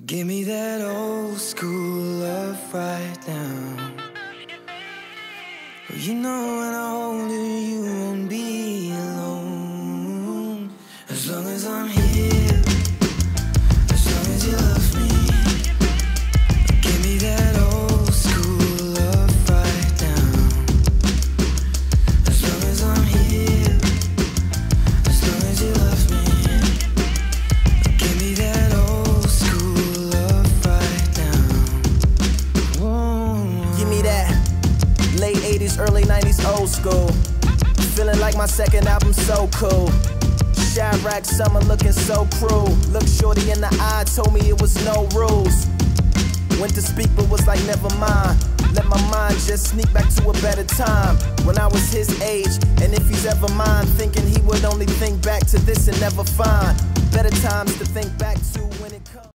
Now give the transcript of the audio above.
Give me that old school love right now. You know when I hold you, you won't be alone. As long as I'm here, as long as you love me. Give me that old school love right now. As long as I'm here, as long as you love me. Give me that old school love right now. Whoa. Give me that late 80s, early 90s old school. Feeling like my second album so cool. Chirac summer looking so cruel. Looked shorty in the eye, told me it was no rules. Went to speak but was like never mind. Let my mind just sneak back to a better time when I was his age. And if he's ever mine, thinking he would only think back to this and never find better times to think back to when it